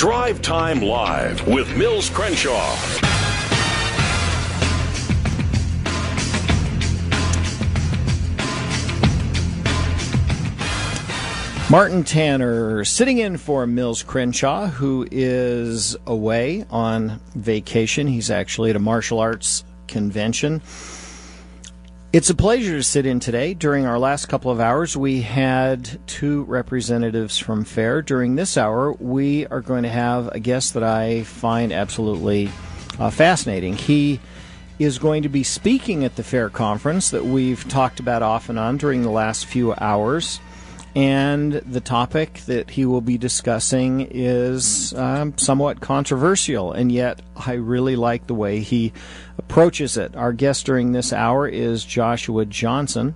Drive Time Live with Mills Crenshaw. Martin Tanner sitting in for Mills Crenshaw, who is away on vacation. He's actually at a martial arts convention. It's a pleasure to sit in today. During our last couple of hours, we had two representatives from FAIR. During this hour, we are going to have a guest that I find absolutely fascinating. He is going to be speaking at the FAIR conference that we've talked about off and on during the last few hours. And the topic that he will be discussing is somewhat controversial, and yet I really like the way he approaches it. Our guest during this hour is Johansson.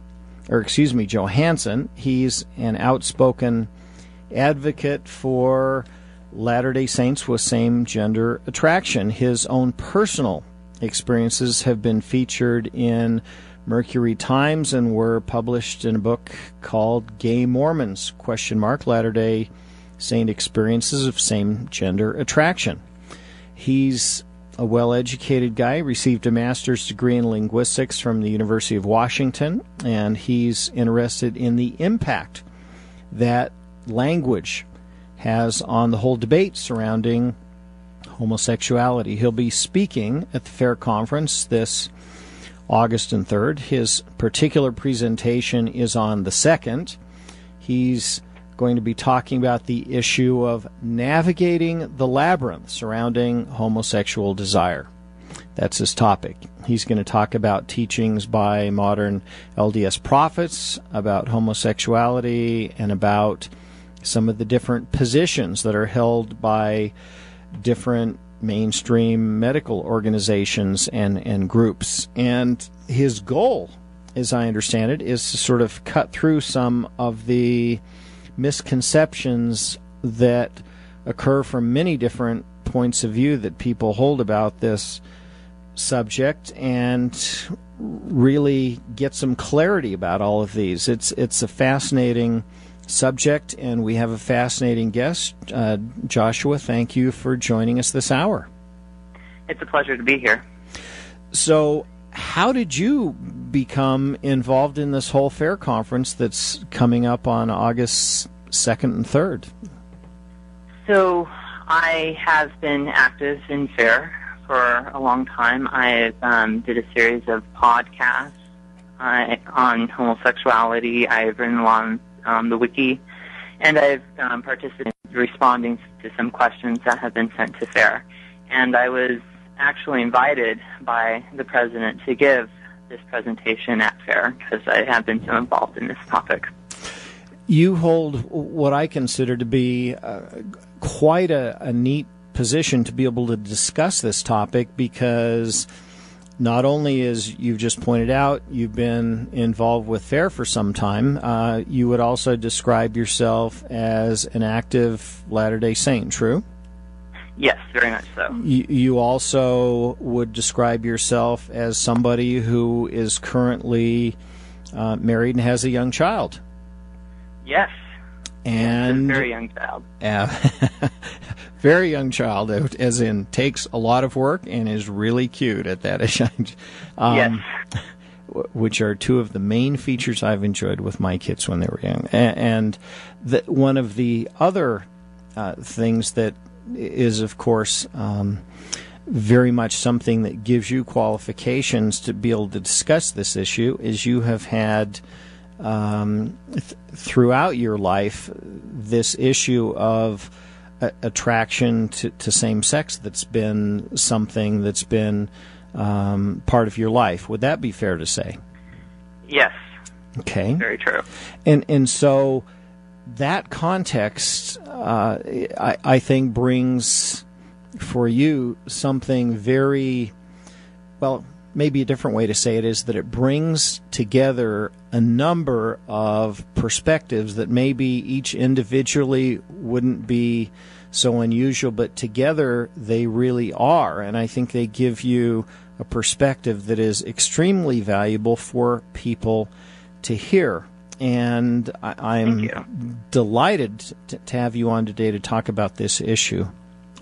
He's an outspoken advocate for Latter-day Saints with same-gender attraction. His own personal experiences have been featured in Mercury Times and were published in a book called Gay Mormons, Latter-day Saint Experiences of Same-Gender Attraction. He's a well-educated guy, received a master's degree in linguistics from the University of Washington, and he's interested in the impact that language has on the whole debate surrounding homosexuality. He'll be speaking at the FAIR conference this August and 3rd. His particular presentation is on the 2nd. He's going to be talking about the issue of navigating the labyrinth surrounding homosexual desire. That's his topic. He's going to talk about teachings by modern LDS prophets about homosexuality and about some of the different positions that are held by different mainstream medical organizations and groups. And his goal, as I understand it, is to sort of cut through some of the misconceptions that occur from many different points of view that people hold about this subject and really get some clarity about all of these. It's a fascinating subject, and we have a fascinating guest. Joshua, thank you for joining us this hour. It's a pleasure to be here. So, how did you become involved in this whole FAIR conference that's coming up on August 2nd and 3rd? So, I have been active in FAIR for a long time. I did a series of podcasts on homosexuality. I've written along the wiki, and I've participated in responding to some questions that have been sent to FAIR. And I was actually invited by the president to give this presentation at FAIR because I have been so involved in this topic. You hold what I consider to be quite a neat position to be able to discuss this topic, because not only, as you've just pointed out, you've been involved with FAIR for some time, you would also describe yourself as an active Latter-day Saint, true? Yes, very much so. You also would describe yourself as somebody who is currently married and has a young child. Yes. And a very young child. Very young child, as in takes a lot of work and is really cute at that age. Yes. Which are two of the main features I've enjoyed with my kids when they were young. And one of the other things that is, of course, very much something that gives you qualifications to be able to discuss this issue is you have had throughout your life this issue of attraction to same sex that's been something that's been part of your life. Would that be fair to say? Yes. Okay. Very true. And so that context, I think, brings for you something very, well, maybe a different way to say it is that it brings together a number of perspectives that maybe each individually wouldn't be so unusual, but together they really are. And I think they give you a perspective that is extremely valuable for people to hear. And I'm delighted to have you on today to talk about this issue.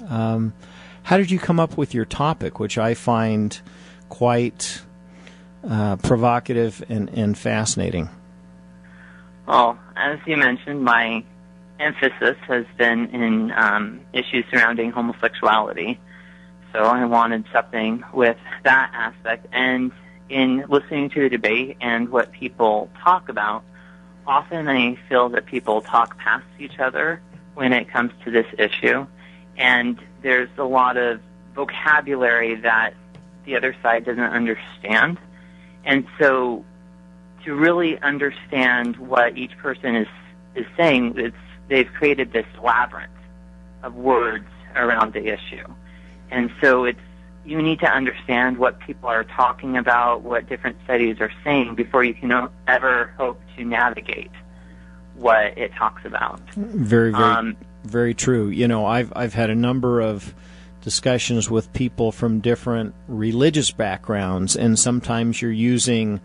How did you come up with your topic, which I find quite provocative and fascinating? Well, as you mentioned, my emphasis has been in issues surrounding homosexuality. So I wanted something with that aspect. And in listening to the debate and what people talk about, often I feel that people talk past each other when it comes to this issue. And there's a lot of vocabulary that the other side doesn't understand. And so to really understand what each person is saying, they've created this labyrinth of words around the issue. And so you need to understand what people are talking about, what different studies are saying, before you can ever hope to navigate what it talks about. Very, very, very true. You know, I've had a number of discussions with people from different religious backgrounds, and sometimes you're using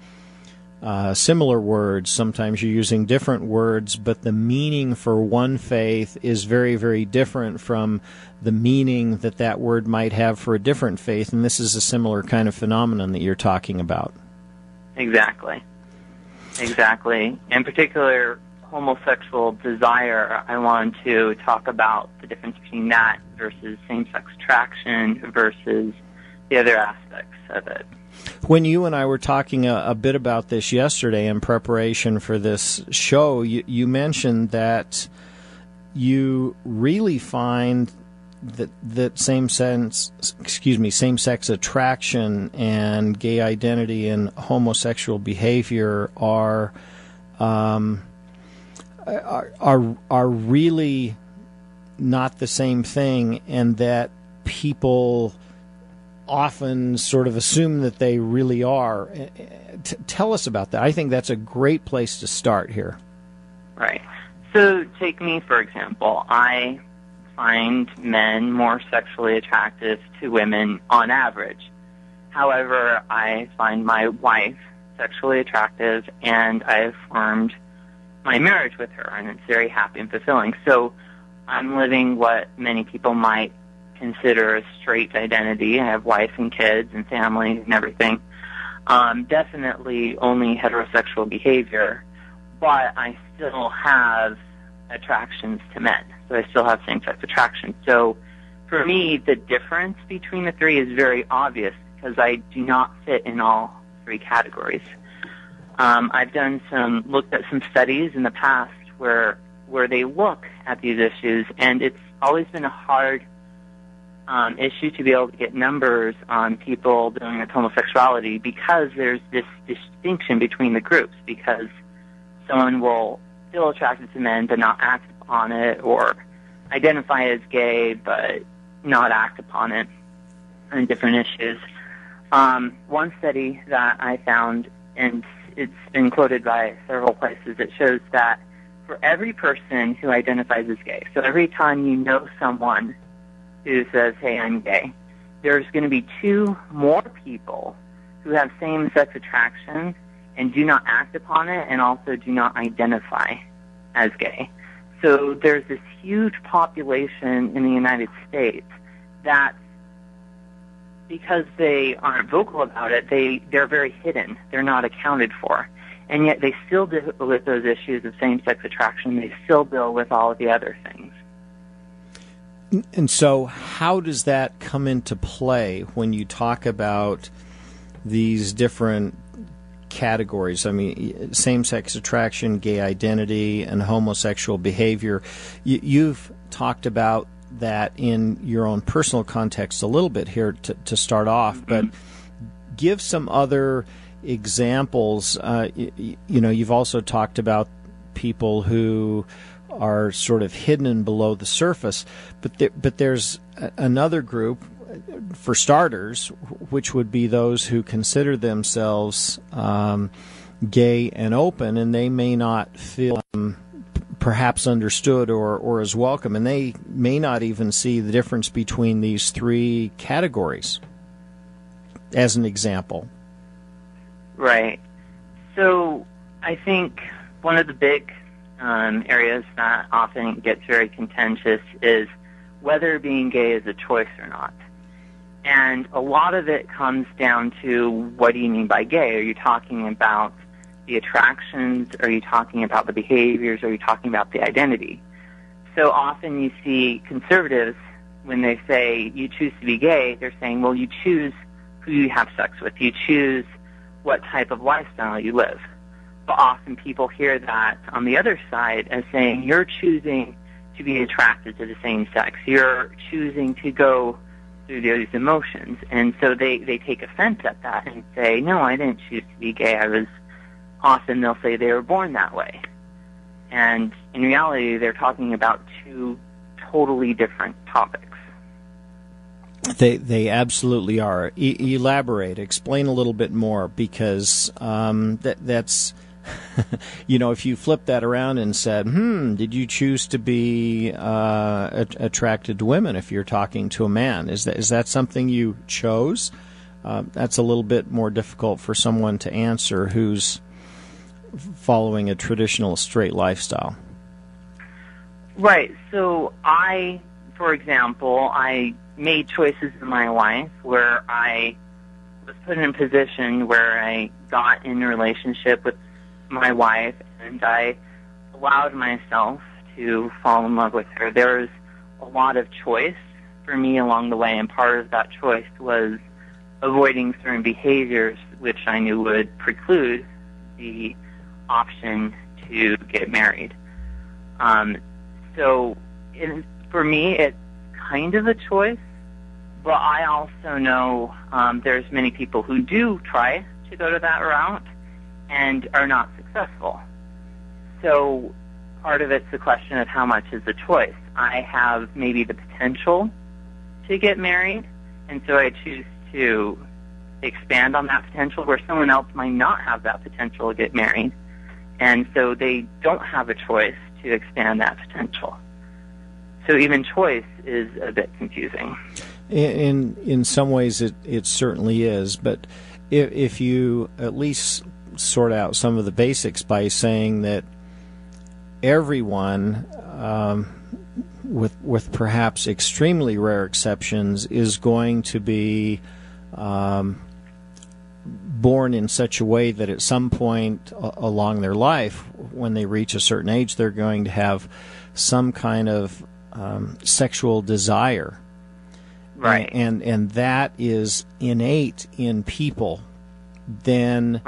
similar words, sometimes you're using different words, but the meaning for one faith is very, very different from the meaning that word might have for a different faith, and this is a similar kind of phenomenon that you're talking about. Exactly. In particular, homosexual desire, I want to talk about the difference between that versus same-sex attraction versus the other aspects of it. When you and I were talking a bit about this yesterday in preparation for this show, you mentioned that you really find that same-sex attraction and gay identity and homosexual behavior are really not the same thing, and that people often sort of assume that they really are. Tell us about that. I think that's a great place to start here. Right. So take me, for example. I find men more sexually attractive to women on average. However, I find my wife sexually attractive, and I've formed my marriage with her, and it's very happy and fulfilling. So I'm living what many people might consider a straight identity. I have wife and kids and family and everything. Definitely only heterosexual behavior, but I still have attractions to men. So I still have same-sex attraction. So for me, the difference between the three is very obvious because I do not fit in all three categories. I've looked at some studies in the past where they look at these issues, and it's always been a hard issue to be able to get numbers on people dealing with homosexuality because there's this distinction between the groups, because someone will feel attracted to men but not act upon it, or identify as gay but not act upon it, and different issues. One study that I found, and it's been quoted by several places, it shows that for every person who identifies as gay, so every time you know someone who says, hey, I'm gay, there's going to be 2 more people who have same-sex attraction and do not act upon it and also do not identify as gay. So there's this huge population in the United States that, because they aren't vocal about it, they're very hidden. They're not accounted for. And yet they still deal with those issues of same-sex attraction. They still deal with all of the other things. And so how does that come into play when you talk about these different categories? I mean, same-sex attraction, gay identity, and homosexual behavior. You've talked about that in your own personal context a little bit here to start off, but give some other examples. You've also talked about people who are sort of hidden below the surface, but there's another group, for starters, which would be those who consider themselves gay and open, and they may not feel perhaps understood or as welcome, and they may not even see the difference between these 3 categories, as an example. Right. So I think one of the big areas that often gets very contentious is whether being gay is a choice or not. And a lot of it comes down to, what do you mean by gay? Are you talking about the attractions? Are you talking about the behaviors? Are you talking about the identity? So often you see conservatives, when they say you choose to be gay, they're saying, well, you choose who you have sex with. You choose what type of lifestyle you live. But often people hear that on the other side as saying, you're choosing to be attracted to the same sex. You're choosing to go through those emotions. And so they take offense at that and say, no, I didn't choose to be gay. Often they'll say they were born that way. And in reality, they're talking about two totally different topics. They absolutely are. Elaborate. Explain a little bit more, because that's, if you flip that around and said, did you choose to be attracted to women if you're talking to a man? Is that something you chose? That's a little bit more difficult for someone to answer who's following a traditional straight lifestyle. Right. So for example, I made choices in my life where I was put in a position where I got in a relationship with my wife, and I allowed myself to fall in love with her. There was a lot of choice for me along the way, and part of that choice was avoiding certain behaviors which I knew would preclude the option to get married. For me, it's kind of a choice, but I also know there's many people who do try to go to that route and are not successful. So part of it's the question of how much is the choice. I have maybe the potential to get married, and so I choose to expand on that potential, where someone else might not have that potential to get married, and so they don't have a choice to expand that potential. So even choice is a bit confusing. In some ways it certainly is, but if you at least sort out some of the basics by saying that everyone, with perhaps extremely rare exceptions, is going to be born in such a way that at some point along their life, when they reach a certain age, they're going to have some kind of sexual desire. Right. And that is innate in people. Then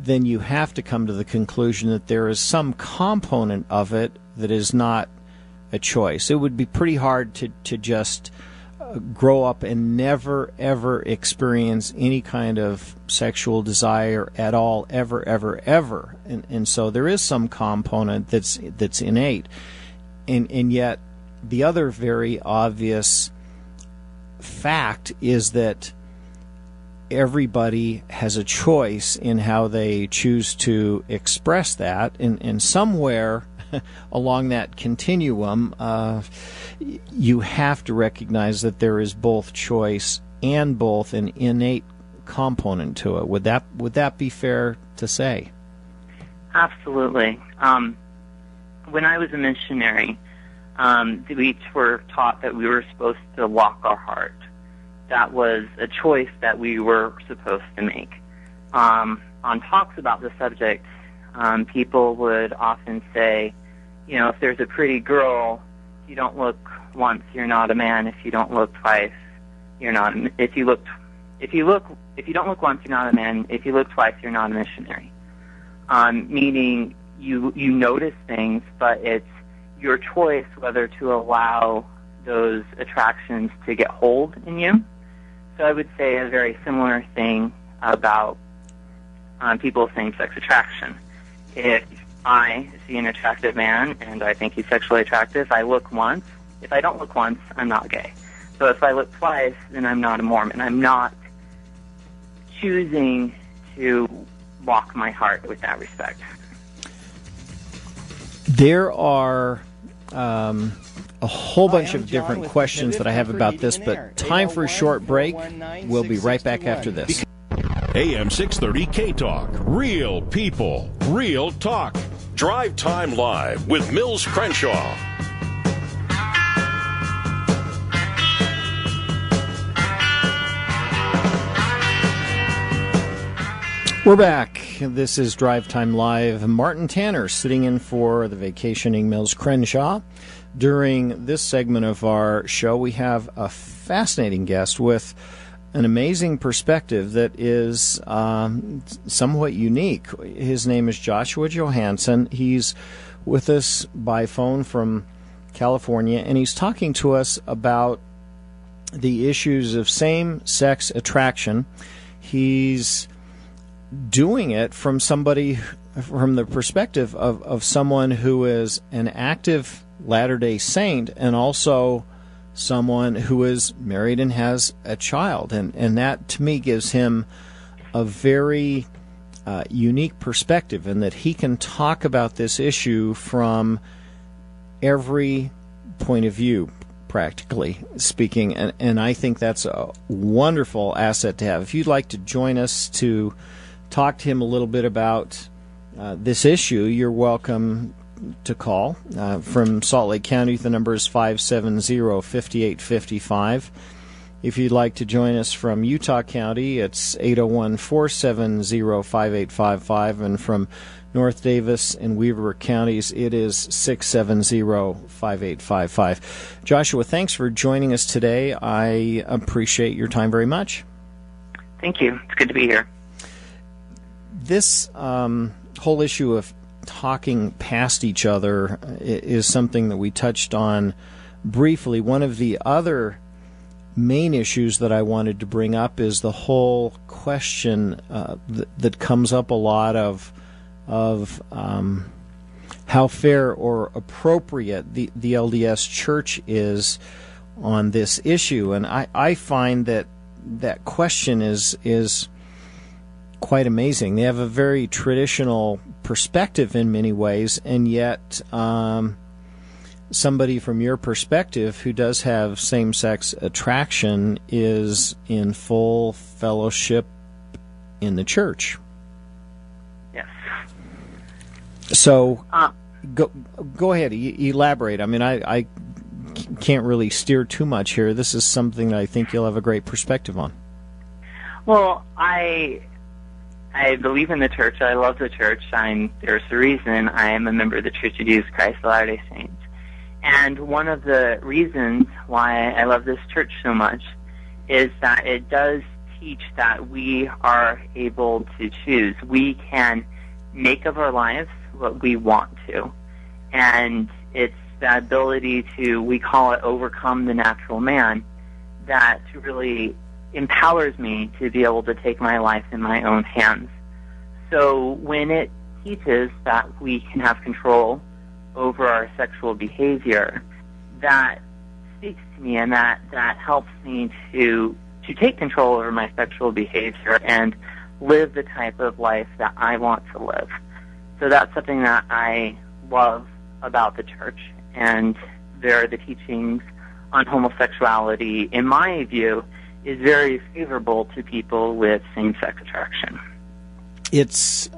you have to come to the conclusion that there is some component of it that is not a choice. It would be pretty hard to just grow up and never, ever experience any kind of sexual desire at all, ever, ever, ever. And so there is some component that's innate. And yet the other very obvious fact is that everybody has a choice in how they choose to express that, and somewhere along that continuum, you have to recognize that there is both choice and both an innate component to it. Would that be fair to say? Absolutely. When I was a missionary, we were taught that we were supposed to walk our heart. That was a choice that we were supposed to make. On talks about the subject, people would often say, if there's a pretty girl, if you don't look once, you're not a man. If you don't look twice, you're not. If you don't look once, you're not a man. If you look twice, you're not a missionary. Meaning you notice things, but it's your choice whether to allow those attractions to get hold in you. So I would say a very similar thing about people's same-sex attraction. If I see an attractive man and I think he's sexually attractive, I look once. If I don't look once, I'm not gay. So if I look twice, then I'm not a Mormon. I'm not choosing to walk my heart with that respect. There are a whole bunch of different questions that I have about this, but time for a short break. We'll be right back after this. AM 630 K-Talk. Real people, real talk. Drive Time Live with Mills Crenshaw. We're back. This is Drive Time Live. Martin Tanner sitting in for the vacationing Mills Crenshaw. During this segment of our show, we have a fascinating guest with an amazing perspective that is somewhat unique. His name is Joshua Johansson. He's with us by phone from California, and he's talking to us about the issues of same-sex attraction. He's doing it from the perspective of someone who is an active Latter-day Saint and also someone who is married and has a child. And that, to me, gives him a very unique perspective in that he can talk about this issue from every point of view, practically speaking. And I think that's a wonderful asset to have. If you'd like to join us to talk to him a little bit about this issue, you're welcome to call. From Salt Lake County, the number is 570-5855. If you'd like to join us from Utah County, it's 801-470-5855. And from North Davis and Weaver counties, it is 670-5855. Joshua, thanks for joining us today. I appreciate your time very much. Thank you. It's good to be here. This whole issue of talking past each other is something that we touched on briefly. One of the other main issues that I wanted to bring up is the whole question that comes up a lot of how fair or appropriate the LDS Church is on this issue. And I find that question is quite amazing. They have a very traditional perspective in many ways, and yet somebody from your perspective who does have same-sex attraction is in full fellowship in the church. Yes. So go ahead, elaborate. I mean, I can't really steer too much here. This is something that I think you'll have a great perspective on. Well, I believe in the church. I love the church. There's a reason I am a member of the Church of Jesus Christ of Latter-day Saints. And one of the reasons why I love this church so much is that it does teach that we are able to choose. We can make of our lives what we want to. And it's the ability to, we call it overcome the natural man, that really empowers me to be able to take my life in my own hands. So when it teaches that we can have control over our sexual behavior, that speaks to me, and that helps me to take control over my sexual behavior and live the type of life that I want to live. So that's something that I love about the church, and the teachings on homosexuality, in my view, is very favorable to people with same-sex attraction. It's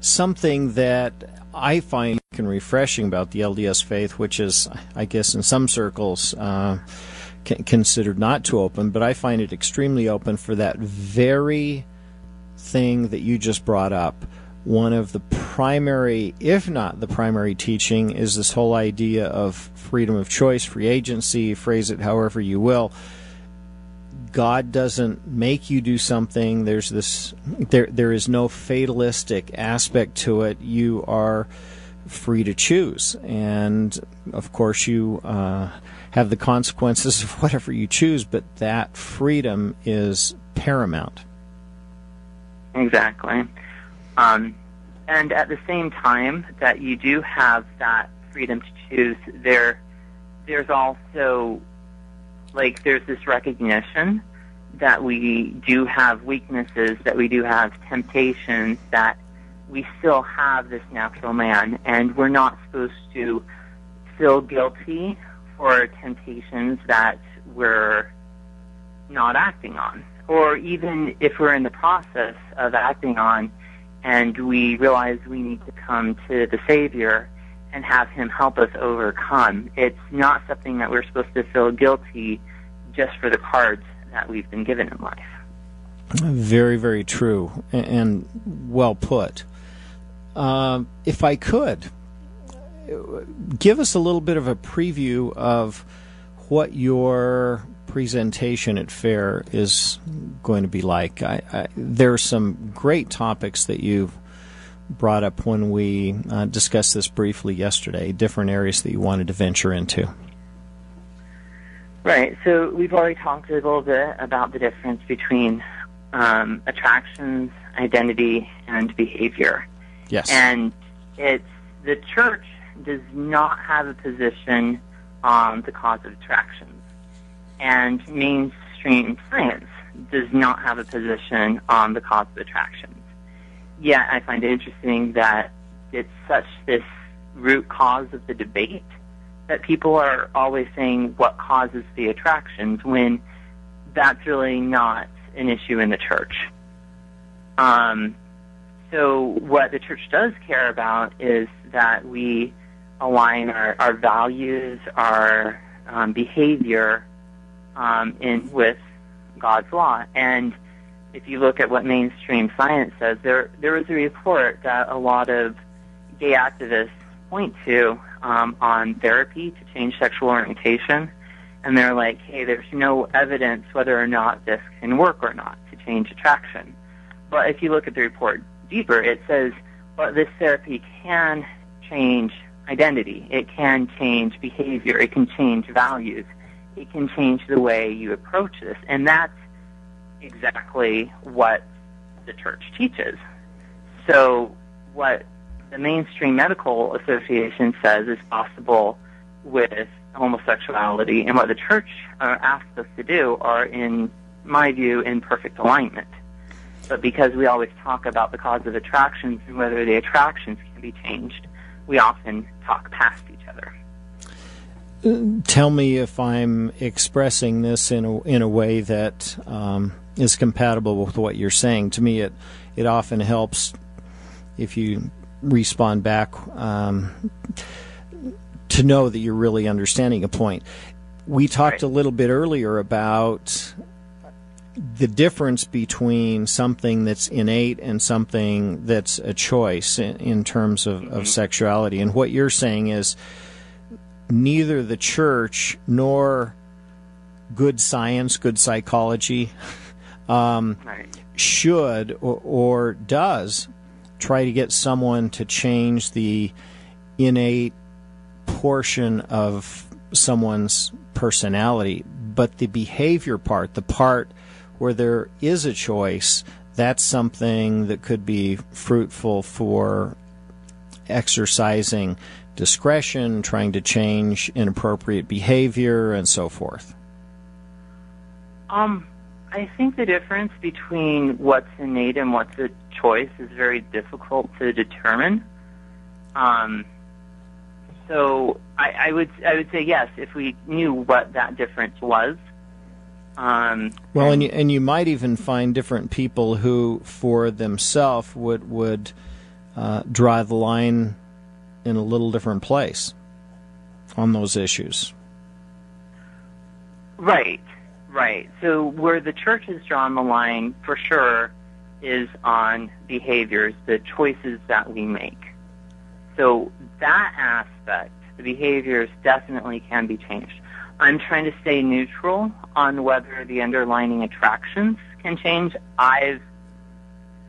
something that I find refreshing about the LDS faith, which is, I guess, in some circles considered not too open, but I find it extremely open for that very thing that you just brought up. One of the primary, if not the primary teaching, is this whole idea of freedom of choice, free agency, phrase it however you will. God doesn't make you do something. There is no fatalistic aspect to it. You are free to choose, and of course you have the consequences of whatever you choose, but that freedom is paramount. Exactly. And at the same time that you do have that freedom to choose, there's also, there's this recognition that we do have weaknesses, that we do have temptations, that we still have this natural man, and we're not supposed to feel guilty for temptations that we're not acting on. Or even if we're in the process of acting on and we realize we need to come to the Savior and have Him help us overcome, it's not something that we're supposed to feel guilty just for the cards that we've been given in life. Very, very true, and well put. If I could, give us a little bit of a preview of what your presentation at FAIR is going to be like. There are some great topics that you brought up when we discussed this briefly yesterday, different areas that you wanted to venture into. Right. So we've already talked a little bit about the difference between attractions, identity, and behavior. Yes. And the church does not have a position on the cause of attractions. And mainstream science does not have a position on the cause of attractions. Yet I find it interesting that it's such this root cause of the debate that people are always saying what causes the attractions when that's really not an issue in the church. So what the church does care about is that we align our values, our behavior with God's law. And if you look at what mainstream science says, there was a report that a lot of gay activists point to on therapy to change sexual orientation. And they're like, hey, there's no evidence whether or not this can work or not to change attraction. But if you look at the report deeper, it says, well, this therapy can change identity. It can change behavior. It can change values. It can change the way you approach this. And that's exactly what the church teaches. So what the Mainstream Medical Association says is possible with homosexuality and what the church asks us to do are, in my view, in perfect alignment. But because we always talk about the cause of attractions and whether the attractions can be changed, we often talk past each other. Tell me if I'm expressing this in a way that is compatible with what you're saying. To me, it often helps if you respond back to know that you're really understanding a point. We talked a little bit earlier about the difference between something that's innate and something that's a choice in terms of sexuality. And what you're saying is neither the church nor good science, good psychology should or does try to get someone to change the innate portion of someone's personality. But the behavior part, the part where there is a choice, that's something that could be fruitful for exercising discretion, trying to change inappropriate behavior, and so forth. I think the difference between what's innate and what's a choice is very difficult to determine. So I would say yes, if we knew what that difference was. Well, and you might even find different people who, for themselves, would draw the line in a little different place on those issues. Right. So where the church has drawn the line, for sure, is on behaviors, the choices that we make. So that aspect, the behaviors, definitely can be changed. I'm trying to stay neutral on whether the underlying attractions can change. I've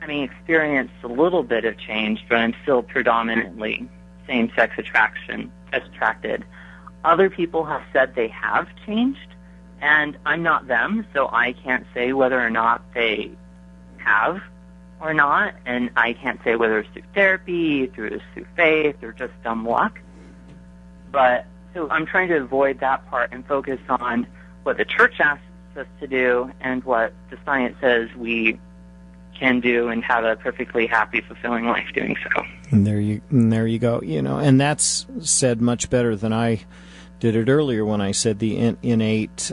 experienced a little bit of change, but I'm still predominantly same-sex attracted. Other people have said they have changed, and I'm not them, so I can't say whether or not they have or not, and I can't say whether it's through therapy, through faith, or just dumb luck. But so I'm trying to avoid that part and focus on what the church asks us to do and what the science says we can do and have a perfectly happy, fulfilling life doing so. And there you go. And that's said much better than I did it earlier when I said the innate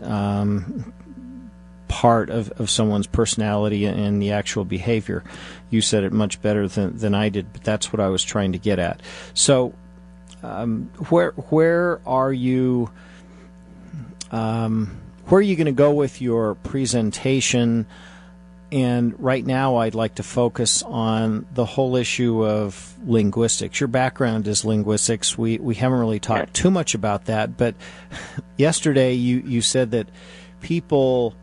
part of someone's personality and the actual behavior. You said it much better than I did, but that's what I was trying to get at. So where are you going to go with your presentation And right now I'd like to focus on the whole issue of linguistics. Your background is linguistics. We haven't really talked too much about that, but yesterday you said that people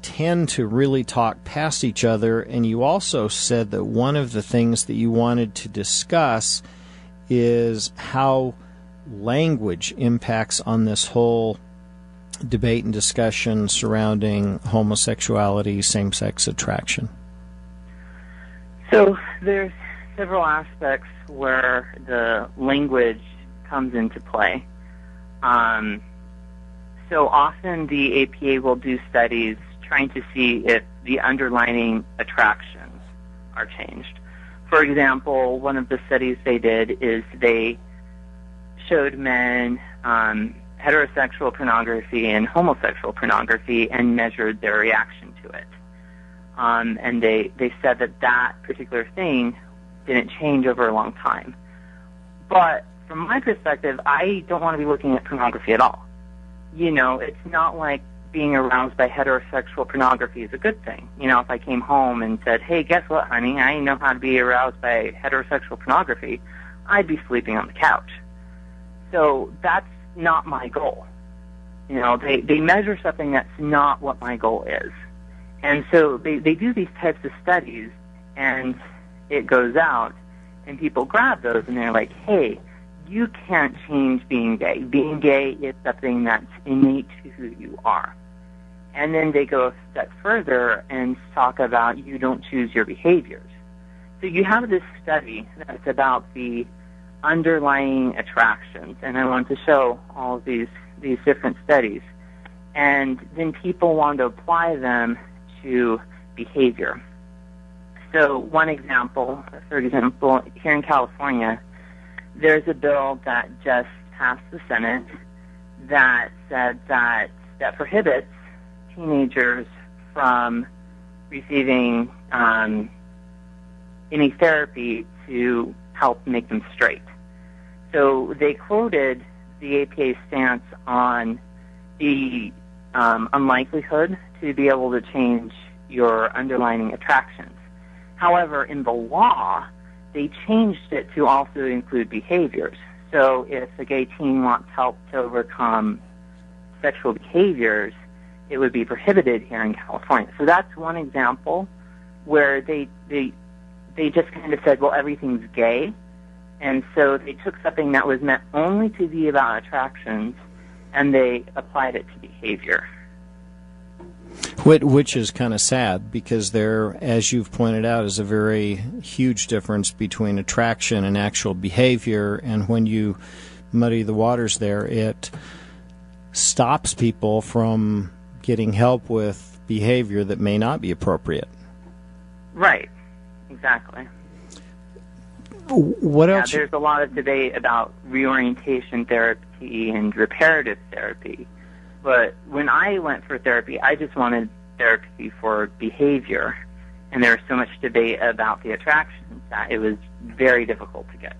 tend to really talk past each other, and you also said that one of the things that you wanted to discuss is how language impacts on this whole debate and discussion surrounding homosexuality, same-sex attraction. So there's several aspects where the language comes into play. So often the APA will do studies trying to see if the underlying attractions are changed. For example, one of the studies they did is they showed men heterosexual pornography and homosexual pornography and measured their reaction to it. And they said that particular thing didn't change over a long time. But from my perspective, I don't want to be looking at pornography at all. You know, it's not like being aroused by heterosexual pornography is a good thing. You know, if I came home and said, hey, guess what, honey, I know how to be aroused by heterosexual pornography, I'd be sleeping on the couch. So that's not my goal. You know, they measure something that's not what my goal is. And so they do these types of studies, and it goes out, and people grab those, and they're like, hey, you can't change being gay. Being gay is something that's innate to who you are. And then they go a step further and talk about you don't choose your behaviors. So you have this study that's about the underlying attractions, and I want to show all of these different studies. And then people want to apply them to behavior. So one example, for example, here in California, there's a bill that just passed the Senate that said that prohibits teenagers from receiving any therapy to help make them straight. So they quoted the APA stance on the unlikelihood to be able to change your underlying attractions. However, in the law, they changed it to also include behaviors. So if a gay teen wants help to overcome sexual behaviors, it would be prohibited here in California. So that's one example where they just kind of said, well, everything's gay. And so they took something that was meant only to be about attractions, and they applied it to behavior. Which is kind of sad, because there, as you've pointed out, is a very huge difference between attraction and actual behavior. And when you muddy the waters there, it stops people from getting help with behavior that may not be appropriate. Right. Exactly. What else? There's a lot of debate about reorientation therapy and reparative therapy. But when I went for therapy, I just wanted therapy for behavior. And there was so much debate about the attractions that it was very difficult to get.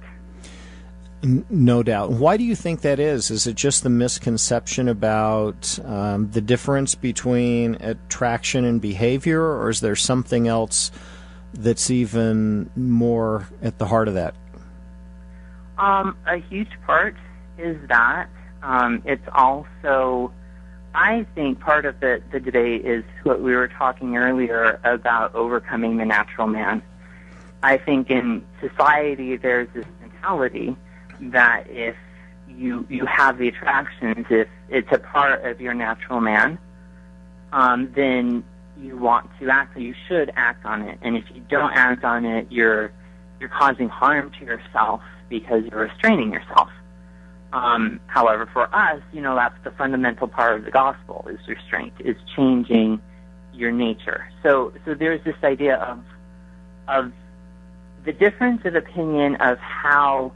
No doubt. Why do you think that is? Is it just the misconception about the difference between attraction and behavior, or is there something else that's even more at the heart of that? A huge part is that. It's also, I think part of the debate is what we were talking earlier about overcoming the natural man. I think in society there's this mentality that if you have the attractions, if it's a part of your natural man, then you want to act, or you should act on it. And if you don't act on it, you're causing harm to yourself because you're restraining yourself. However, for us, that's the fundamental part of the gospel, is restraint, is changing your nature. So there's this idea of the difference of opinion of how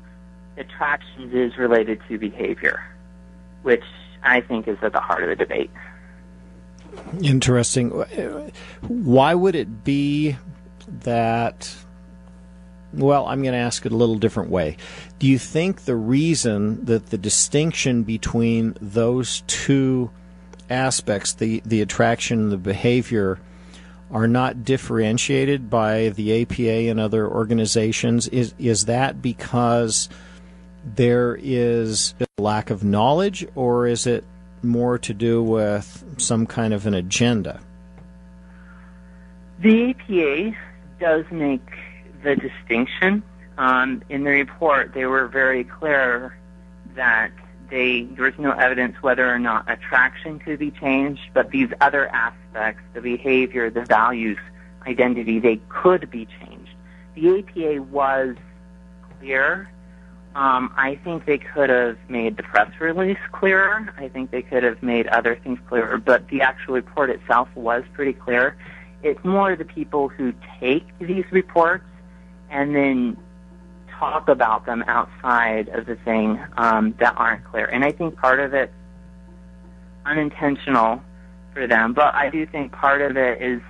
attractions is related to behavior, which I think is at the heart of the debate. Interesting. Why would it be that... Well, I'm going to ask it a little different way. Do you think the reason that the distinction between those two aspects, the attraction and the behavior, are not differentiated by the APA and other organizations. Is that because there is a lack of knowledge, or is it more to do with some kind of an agenda? The APA does make the distinction. In the report, they were very clear that there was no evidence whether or not attraction could be changed, but these other aspects, the behavior, the values, identity, they could be changed. The APA was clear. I think they could have made the press release clearer. I think they could have made other things clearer, but the actual report itself was pretty clear. It's more the people who take these reports and then talk about them outside of the thing that aren't clear. And I think part of it's unintentional for them, but I do think part of it is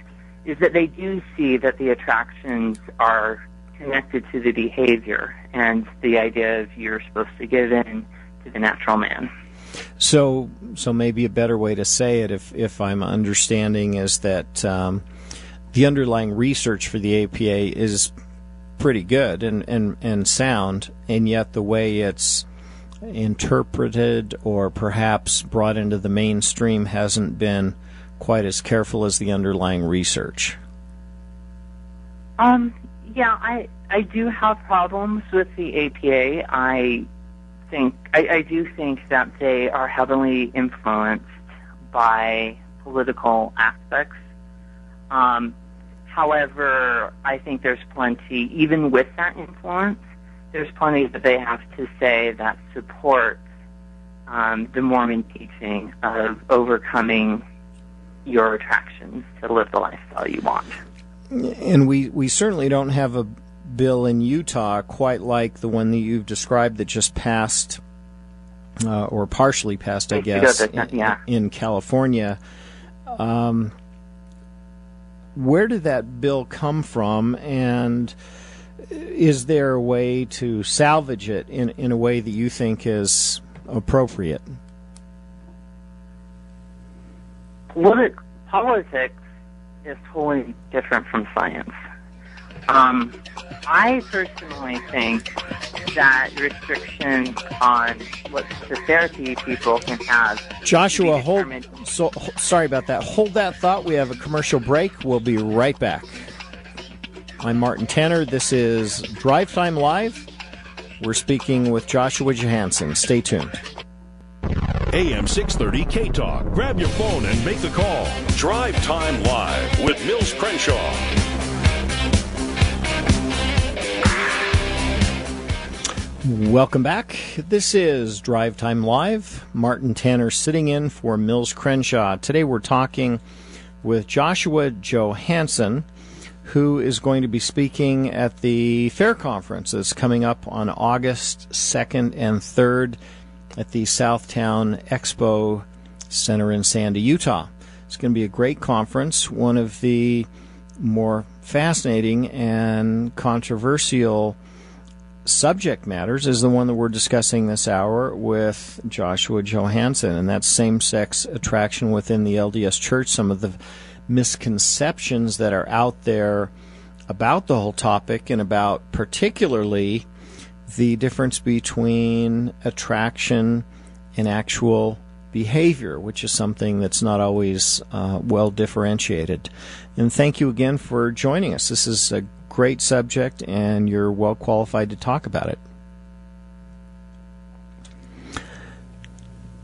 that they do see that the attractions are connected to the behavior and the idea of you're supposed to give in to the natural man. So maybe a better way to say it, if I'm understanding, is that the underlying research for the APA is pretty good and sound, and yet the way it's interpreted or perhaps brought into the mainstream hasn't been quite as careful as the underlying research. Yeah, I do have problems with the APA. I do think that they are heavily influenced by political aspects. However, I think there's plenty, even with that influence, there's plenty that they have to say that supports the Mormon teaching of overcoming your attractions to live the lifestyle you want. And we certainly don't have a bill in Utah quite like the one that you've described that just passed, or partially passed, I guess, in California. Where did that bill come from, and is there a way to salvage it in a way that you think is appropriate? Politics is totally different from science. I personally think that restrictions on what the therapy people can have. Joshua, sorry about that. Hold that thought. We have a commercial break. We'll be right back. I'm Martin Tanner. This is Drive Time Live. We're speaking with Joshua Johansson. Stay tuned. AM 630 K-Talk. Grab your phone and make the call. Drive Time Live with Mills Crenshaw. Welcome back. This is Drive Time Live. Martin Tanner sitting in for Mills Crenshaw. Today we're talking with Joshua Johansson, who is going to be speaking at the Fair Conference that's coming up on August 2nd and 3rd at the Southtown Expo Center in Sandy, Utah. It's going to be a great conference. One of the more fascinating and controversial subject matters is the one that we're discussing this hour with Joshua Johansson, and that's same-sex attraction within the LDS Church, some of the misconceptions that are out there about the whole topic, and about particularly the difference between attraction and actual behavior, which is something that's not always well differentiated. And thank you again for joining us. This is a great subject, and you're well qualified to talk about it.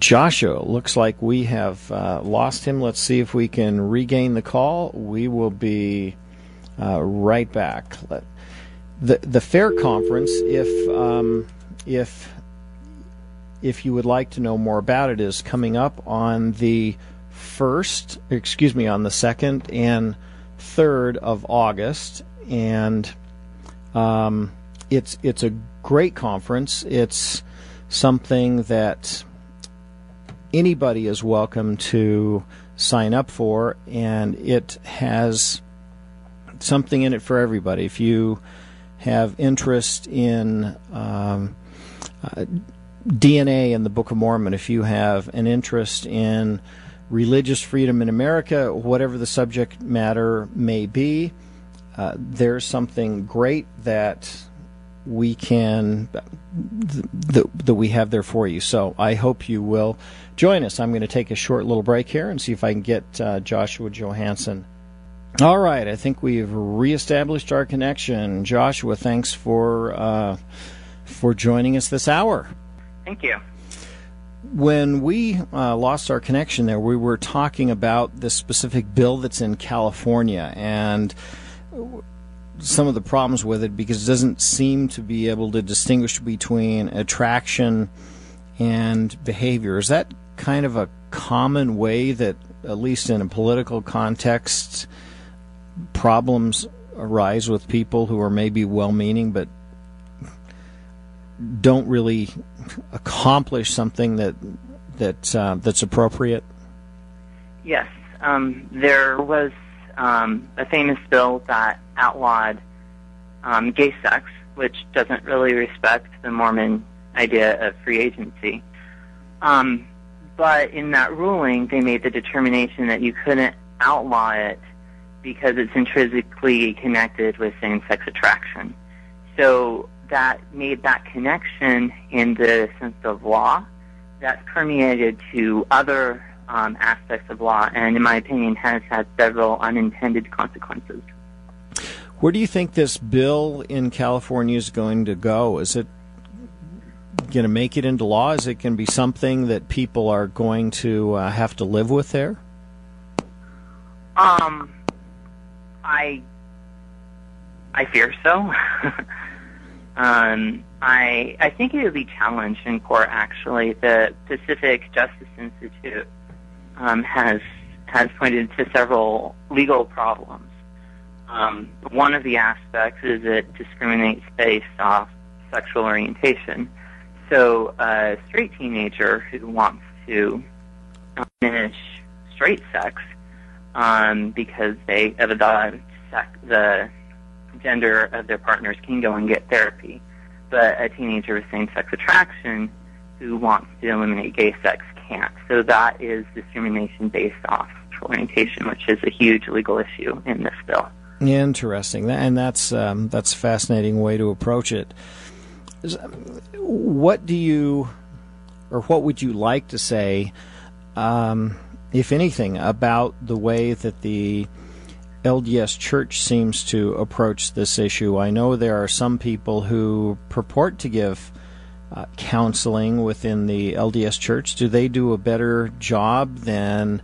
Joshua, looks like we have lost him. Let's see if we can regain the call. We will be right back. The Fair Conference, if you would like to know more about it, is coming up on the 2nd and 3rd of August, and it's a great conference. It's something that anybody is welcome to sign up for, and it has something in it for everybody. If you have interest in DNA and the Book of Mormon, if you have an interest in religious freedom in America, whatever the subject matter may be. There's something great that we can that we have there for you. So I hope you will join us. I'm going to take a short little break here and see if I can get Joshua Johansson. All right, I think we've reestablished our connection. Joshua, thanks for joining us this hour. Thank you. When we lost our connection there, we were talking about this specific bill that's in California and some of the problems with it, because it doesn't seem to be able to distinguish between attraction and behavior. Is that kind of a common way that, at least in a political context, problems arise with people who are maybe well-meaning but don't really accomplish something that's appropriate? Yes. There was a famous bill that outlawed gay sex, which doesn't really respect the Mormon idea of free agency. But in that ruling, they made the determination that you couldn't outlaw it because it's intrinsically connected with same-sex attraction. So that made that connection in the sense of law that permeated to other aspects of law, and in my opinion has had several unintended consequences. Where do you think this bill in California is going to go? Is it going to make it into law? Is it going to be something that people are going to have to live with there? I fear so. I think it will be challenged in court, actually. The Pacific Justice Institute has pointed to several legal problems. One of the aspects is it discriminates based off sexual orientation. So a straight teenager who wants to diminish straight sex because they have adopted the gender of their partners can go and get therapy. But a teenager with same-sex attraction who wants to eliminate gay sex can't. So that is discrimination based off sexual orientation, which is a huge legal issue in this bill. Interesting, and that's a fascinating way to approach it. What do you, or what would you like to say, if anything, about the way that the LDS Church seems to approach this issue? I know there are some people who purport to give counseling within the LDS Church. Do they do a better job than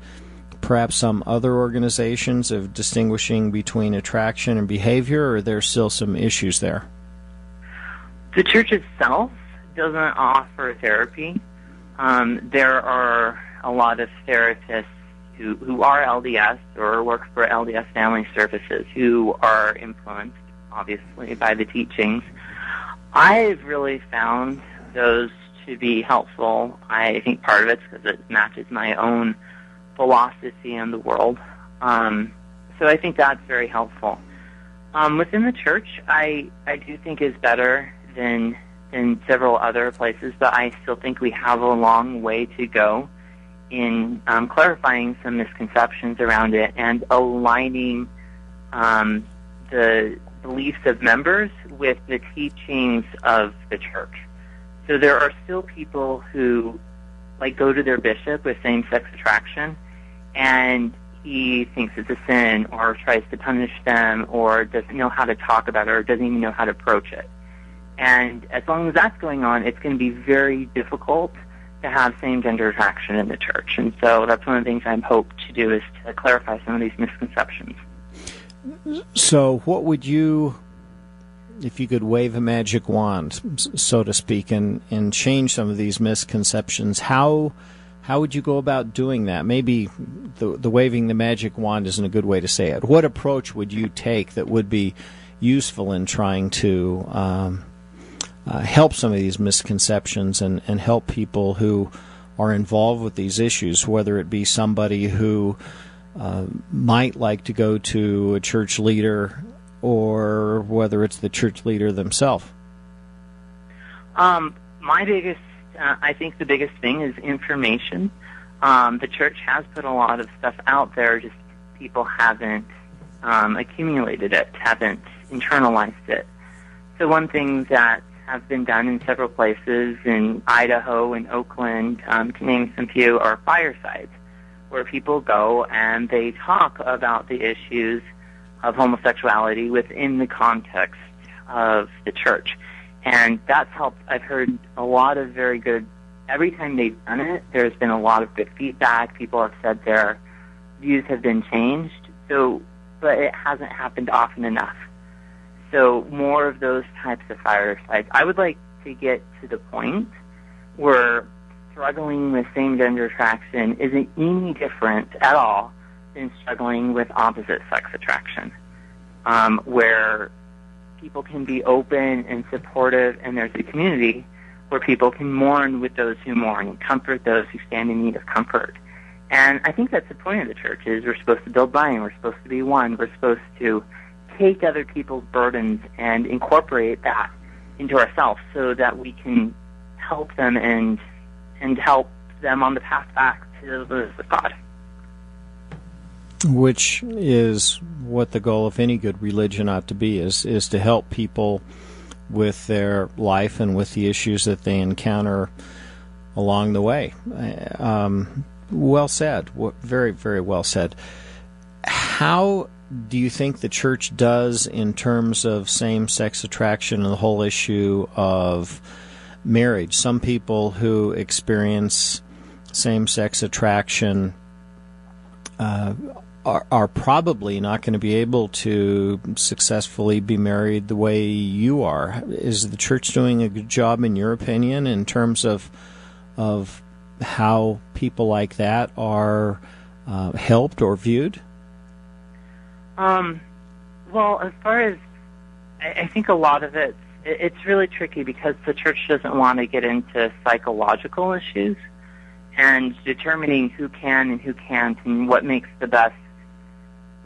perhaps some other organizations of distinguishing between attraction and behavior, or are there still some issues there? The Church itself doesn't offer therapy. There are a lot of therapists who are LDS or work for LDS Family Services who are influenced, obviously, by the teachings. I've really found those to be helpful. I think part of it's because it matches my own philosophy in the world. So I think that's very helpful. Within the Church, I do think is better than several other places, but I still think we have a long way to go in clarifying some misconceptions around it and aligning the beliefs of members with the teachings of the Church. So there are still people who go to their bishop with same-sex attraction, and he thinks it's a sin or tries to punish them or doesn't know how to talk about it or doesn't even know how to approach it. And as long as that's going on, it's going to be very difficult to have same-gender attraction in the Church. And so that's one of the things I hope to do is to clarify some of these misconceptions. So what would you, if you could wave a magic wand, so to speak, and change some of these misconceptions, how would you go about doing that? Maybe the waving the magic wand isn't a good way to say it. What approach would you take that would be useful in trying to help some of these misconceptions and help people who are involved with these issues, whether it be somebody who might like to go to a church leader or whether it's the church leader themselves? I think the biggest thing is information. The church has put a lot of stuff out there, just people haven't accumulated it, haven't internalized it. So one thing that have been done in several places in Idaho and Oakland, to name some few, are firesides, where people go and they talk about the issues of homosexuality within the context of the church. And that's helped. I've heard a lot of very good, every time they've done it, there's been a lot of good feedback. People have said their views have been changed, but it hasn't happened often enough. So more of those types of firesides. I would like to get to the point where struggling with same-gender attraction isn't any different at all than struggling with opposite-sex attraction, where people can be open and supportive, and there's a community where people can mourn with those who mourn and comfort those who stand in need of comfort. And I think that's the point of the church, is we're supposed to build bonding, we're supposed to be one, we're supposed to take other people's burdens and incorporate that into ourselves so that we can help them and help them on the path back to the God. Which is what the goal of any good religion ought to be, is to help people with their life and with the issues that they encounter along the way. Well said. Very, very well said. How do you think the church does in terms of same-sex attraction and the whole issue of marriage? Some people who experience same-sex attraction are probably not going to be able to successfully be married the way you are. Is the church doing a good job, in your opinion, in terms of how people like that are helped or viewed? Well, as far as, I think a lot of it's really tricky because the church doesn't want to get into psychological issues, and determining who can and who can't and what makes the best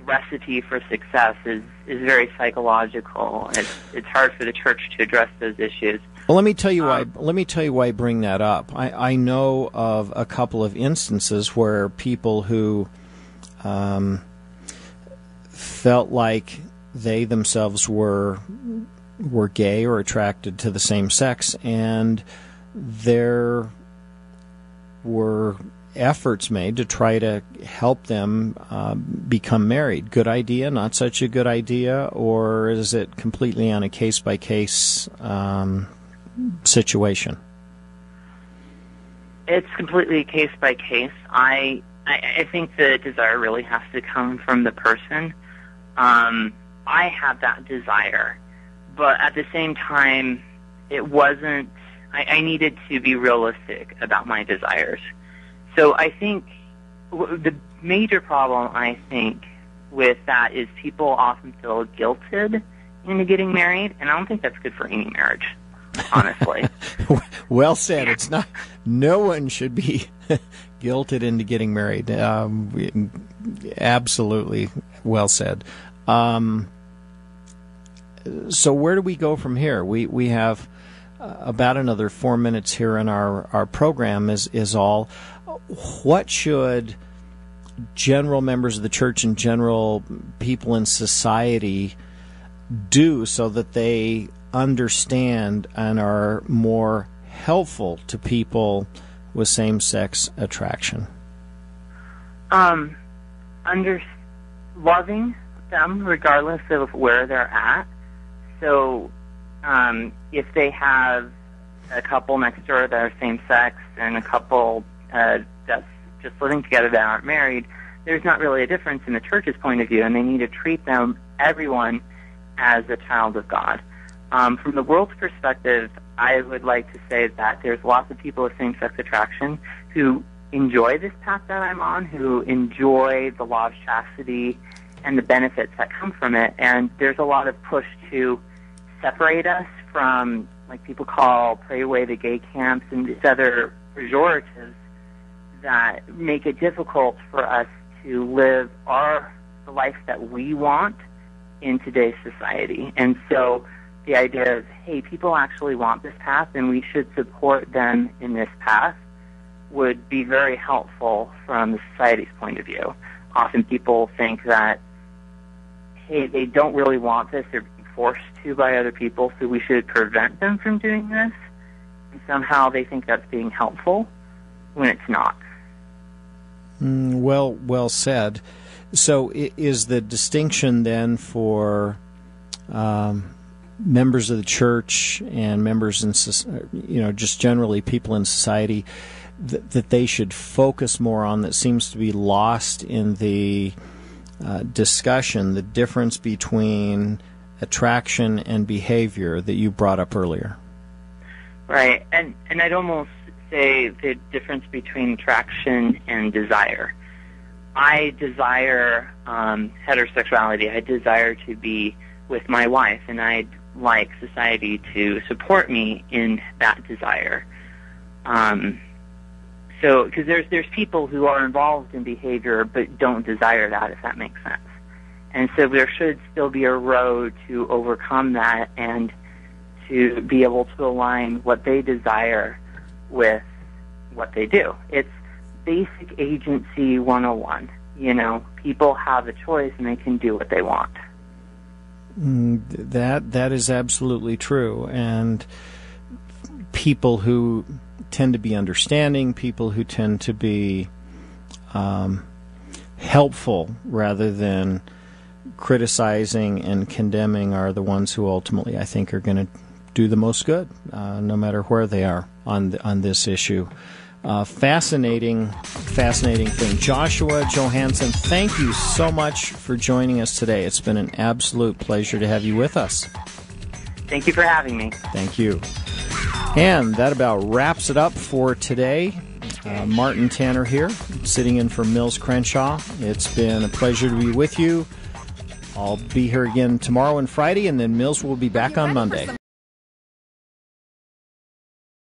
recipe for success is very psychological. It's hard for the church to address those issues. Well, let me tell you why. Let me tell you why I bring that up. I know of a couple of instances where people who felt like they themselves were gay or attracted to the same sex, and there were efforts made to try to help them become married. Good idea, not such a good idea, or is it completely on a case-by-case situation? It's completely case-by-case. I think the desire really has to come from the person. I have that desire, but at the same time, it wasn't, I needed to be realistic about my desires. So I think the major problem, I think, with that is people often feel guilted into getting married, and I don't think that's good for any marriage, honestly. Well said. It's not. No one should be guilted into getting married. Absolutely well said. So where do we go from here? We have about another 4 minutes here in our program is all. What should general members of the church and general people in society do so that they understand and are more helpful to people with same-sex attraction? Loving them regardless of where they're at. So if they have a couple next door that are same-sex and a couple that's just living together that aren't married, there's not really a difference in the church's point of view, and they need to treat everyone as a child of God. From the world's perspective, I would like to say that there's lots of people with same-sex attraction who enjoy this path that I'm on, who enjoy the law of chastity and the benefits that come from it, and there's a lot of push to separate us from, like people call pray away the gay camps and these other pejoratives that make it difficult for us to live the life that we want in today's society. And so the idea is, hey, people actually want this path, and we should support them in this path. would be very helpful from the society's point of view. Often people think that, hey, they don't really want this, they're being forced to by other people, so we should prevent them from doing this. And somehow they think that's being helpful when it's not. Well said. So is the distinction then for members of the church and members in, just generally people in society, that they should focus more on, that seems to be lost in the discussion, the difference between attraction and behavior that you brought up earlier? Right, and I'd almost say the difference between attraction and desire. I desire heterosexuality. I desire to be with my wife, and I'd like society to support me in that desire. So, because there's people who are involved in behavior but don't desire that, if that makes sense. And so there should still be a road to overcome that and to be able to align what they desire with what they do. It's basic agency 101. People have a choice and they can do what they want. That is absolutely true. And people who tend to be understanding, people who tend to be helpful rather than criticizing and condemning are the ones who ultimately, I think, are going to do the most good, no matter where they are on this issue. Fascinating thing. Joshua Johansson, thank you so much for joining us today. It's been an absolute pleasure to have you with us. Thank you for having me. Thank you. And that about wraps it up for today. Martin Tanner here, sitting in for Mills Crenshaw. It's been a pleasure to be with you. I'll be here again tomorrow and Friday, and then Mills will be back on Monday.